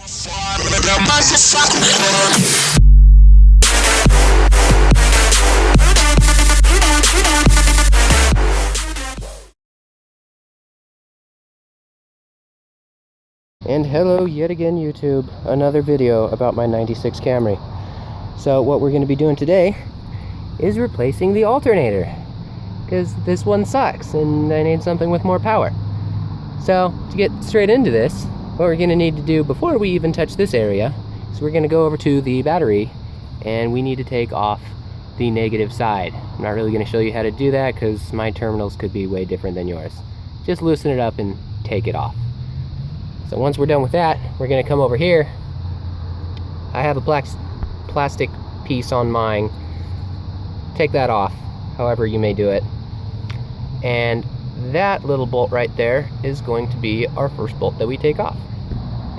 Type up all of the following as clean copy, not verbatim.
And hello yet again, YouTube, another video about my 96 Camry. So what we're going to be doing today is replacing the alternator, because this one sucks and I need something with more power. So to get straight into this, what we're going to need to do before we even touch this area is we're going to go over to the battery and we need to take off the negative side. I'm not really going to show you how to do that because my terminals could be way different than yours. Just loosen it up and take it off. So once we're done with that, we're going to come over here. I have a black plastic piece on mine. Take that off, however you may do it. And that little bolt right there is going to be our first bolt that we take off.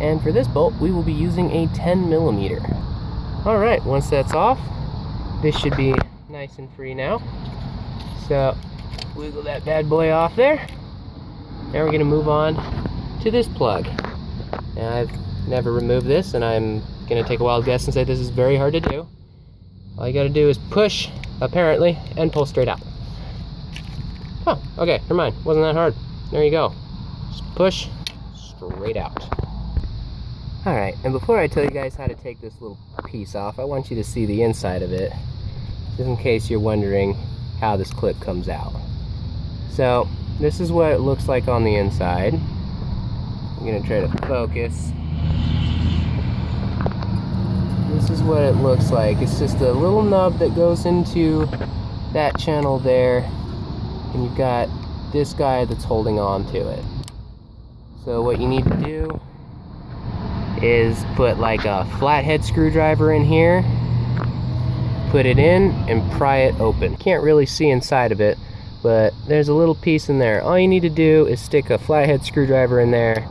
And for this bolt, we will be using a 10mm. Alright, once that's off, this should be nice and free now. So, wiggle that bad boy off there. Now we're going to move on to this plug. Now I've never removed this and I'm gonna take a wild guess and say this is very hard to do. All you gotta do is push, apparently, and pull straight out. Oh, okay, never mind, wasn't that hard. There you go. Just push straight out. Alright, and before I tell you guys how to take this little piece off, I want you to see the inside of it, just in case you're wondering how this clip comes out. So, this is what it looks like on the inside. I'm going to try to focus. This is what it looks like. It's just a little nub that goes into that channel there, and you've got this guy that's holding on to it. So what you need to do is put like a flathead screwdriver in here, put it in, and pry it open. Can't really see inside of it, but there's a little piece in there. All you need to do is stick a flathead screwdriver in there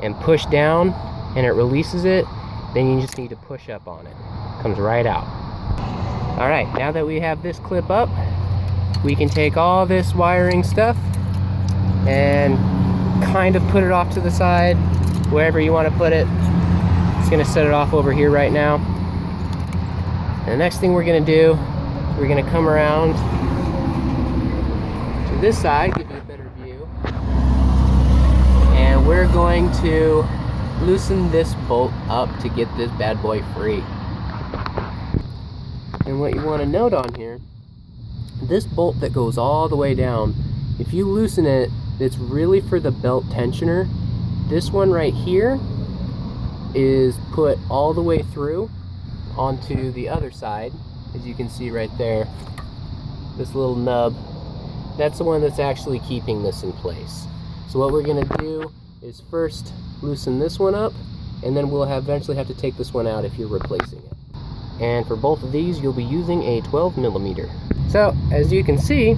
and push down, and it releases it. Then you just need to push up on it. Comes right out. Alright, now that we have this clip up, we can take all this wiring stuff and kind of put it off to the side, wherever you want to put it. Just gonna set it off over here right now. And the next thing we're gonna do, we're gonna come around to this side, give you a better view. And we're going to loosen this bolt up to get this bad boy free. And what you want to note on here, this bolt that goes all the way down, if you loosen it, it's really for the belt tensioner. This one right here is put all the way through onto the other side, as you can see right there. This little nub, that's the one that's actually keeping this in place. So what we're going to do is first loosen this one up, and then we'll eventually have to take this one out if you're replacing it. And for both of these, you'll be using a 12mm. So as you can see,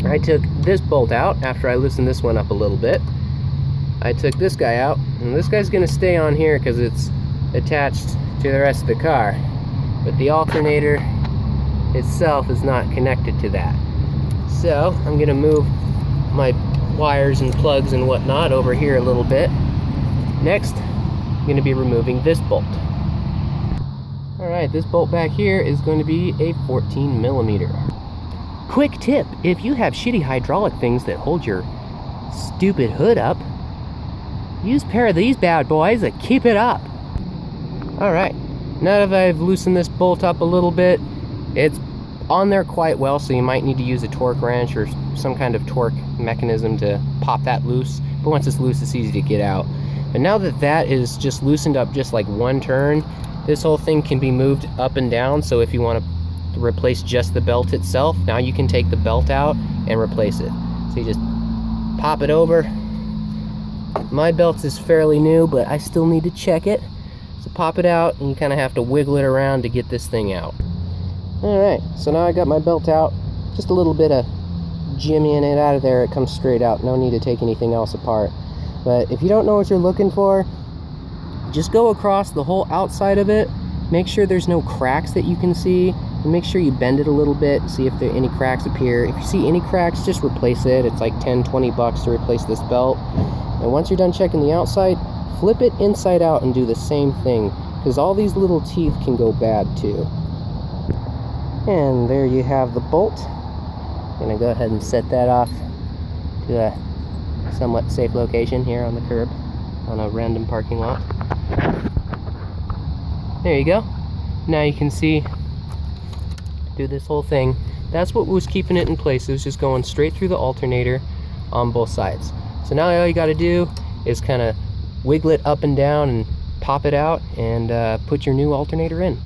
I took this bolt out after I loosened this one up a little bit. I took this guy out, and this guy's going to stay on here because it's attached to the rest of the car, but the alternator itself is not connected to that. So I'm going to move my wires and plugs and whatnot over here a little bit. Next, I'm going to be removing this bolt. Alright, this bolt back here is going to be a 14mm. Quick tip, if you have shitty hydraulic things that hold your stupid hood up, use a pair of these bad boys that keep it up. Alright, now that I've loosened this bolt up a little bit, it's on there quite well, so you might need to use a torque wrench or some kind of torque mechanism to pop that loose. But once it's loose, it's easy to get out. But now that that is just loosened up just like one turn, this whole thing can be moved up and down. So if you want to replace just the belt itself, now you can take the belt out and replace it. So you just pop it over. My belt is fairly new, but I still need to check it. So pop it out, and you kind of have to wiggle it around to get this thing out. Alright, so now I got my belt out. Just a little bit of jimmying it out of there, it comes straight out. No need to take anything else apart. But if you don't know what you're looking for, just go across the whole outside of it. Make sure there's no cracks that you can see. And make sure you bend it a little bit, see if there any cracks appear. If you see any cracks, just replace it. It's like $10-20 to replace this belt. And once you're done checking the outside, flip it inside out and do the same thing, because all these little teeth can go bad too. And there you have the bolt. I'm gonna go ahead and set that off to a somewhat safe location here on the curb on a random parking lot. There you go. Now you can see, do this whole thing. That's what was keeping it in place. It was just going straight through the alternator on both sides. So now all you got to do is kind of wiggle it up and down and pop it out and put your new alternator in.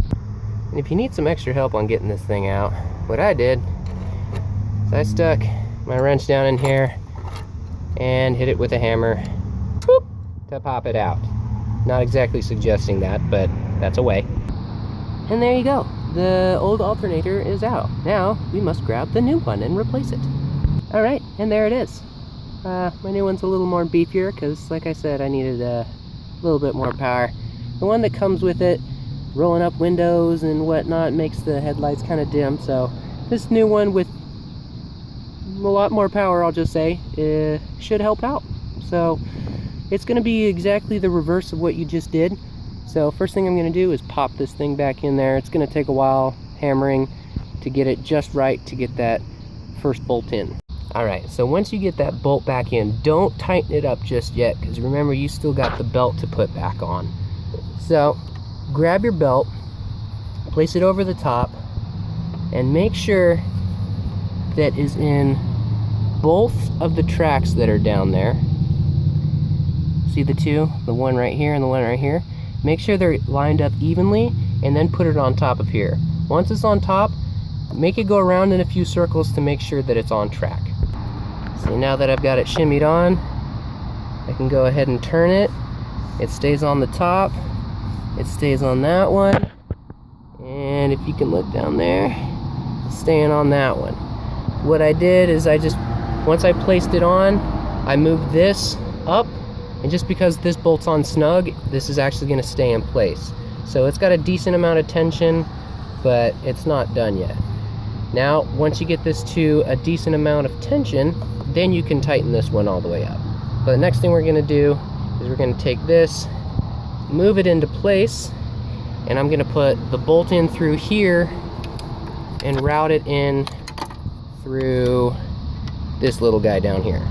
And if you need some extra help on getting this thing out, what I did is I stuck my wrench down in here and hit it with a hammer, boop, to pop it out. Not exactly suggesting that, but that's a way. And there you go. The old alternator is out. Now we must grab the new one and replace it. Alright, and there it is. My new one's a little more beefier because, like I said, I needed a little bit more power. The one that comes with it, rolling up windows and whatnot, makes the headlights kind of dim. So this new one with a lot more power, I'll just say, should help out. So it's going to be exactly the reverse of what you just did. So first thing I'm going to do is pop this thing back in there. It's going to take a while hammering to get it just right to get that first bolt in. Alright, so once you get that bolt back in, don't tighten it up just yet, because remember, you still got the belt to put back on. So grab your belt, place it over the top, and make sure that is in both of the tracks that are down there. See the two? The one right here and the one right here? Make sure they're lined up evenly, and then put it on top of here. Once it's on top, make it go around in a few circles to make sure that it's on track. So now that I've got it shimmied on, I can go ahead and turn it. It stays on the top. It stays on that one. And if you can look down there, it's staying on that one. What I did is once I placed it on, I moved this up. And just because this bolt's on snug, this is actually going to stay in place. So it's got a decent amount of tension, but it's not done yet. Now, once you get this to a decent amount of tension, then you can tighten this one all the way up. But the next thing we're going to do is we're going to take this, move it into place, and I'm going to put the bolt in through here and route it in through this little guy down here.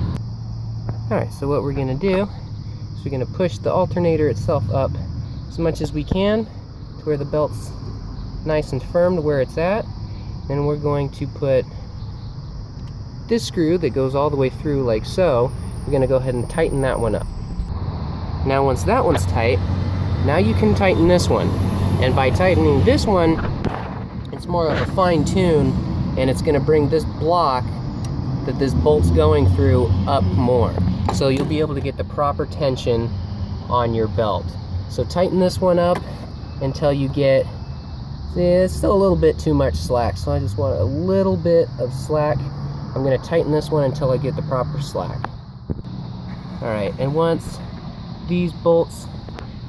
Alright, so what we're going to do is we're going to push the alternator itself up as much as we can to where the belt's nice and firm to where it's at. Then we're going to put this screw that goes all the way through like so. We're going to go ahead and tighten that one up. Now once that one's tight, now you can tighten this one. And by tightening this one, it's more of a fine tune, and it's going to bring this block that this bolt's going through up more. So you'll be able to get the proper tension on your belt. So tighten this one up until you get, see, it's still a little bit too much slack, so I just want a little bit of slack. I'm going to tighten this one until I get the proper slack. Alright, and once these bolts,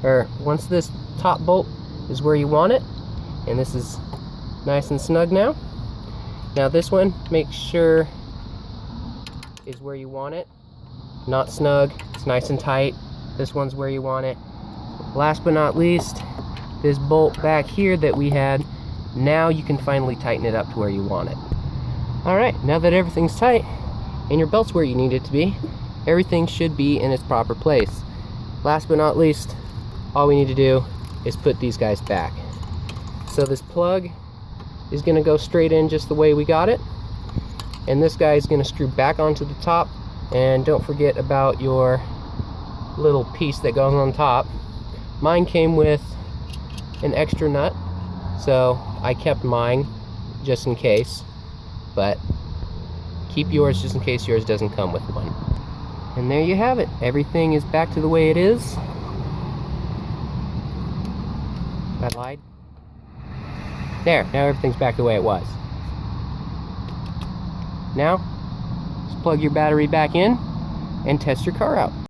or once this top bolt is where you want it, and this is nice and snug now, now this one, make sure is where you want it. Not snug, it's nice and tight. This one's where you want it. Last but not least, this bolt back here that we had, now you can finally tighten it up to where you want it. Alright, now that everything's tight and your belt's where you need it to be, everything should be in its proper place. Last but not least, all we need to do is put these guys back. So this plug is going to go straight in just the way we got it, and this guy is going to screw back onto the top. And don't forget about your little piece that goes on top. Mine came with an extra nut, so I kept mine just in case, but keep yours just in case yours doesn't come with one. And there you have it. Everything is back to the way it is. I lied. There, now everything's back the way it was. Now, just plug your battery back in and test your car out.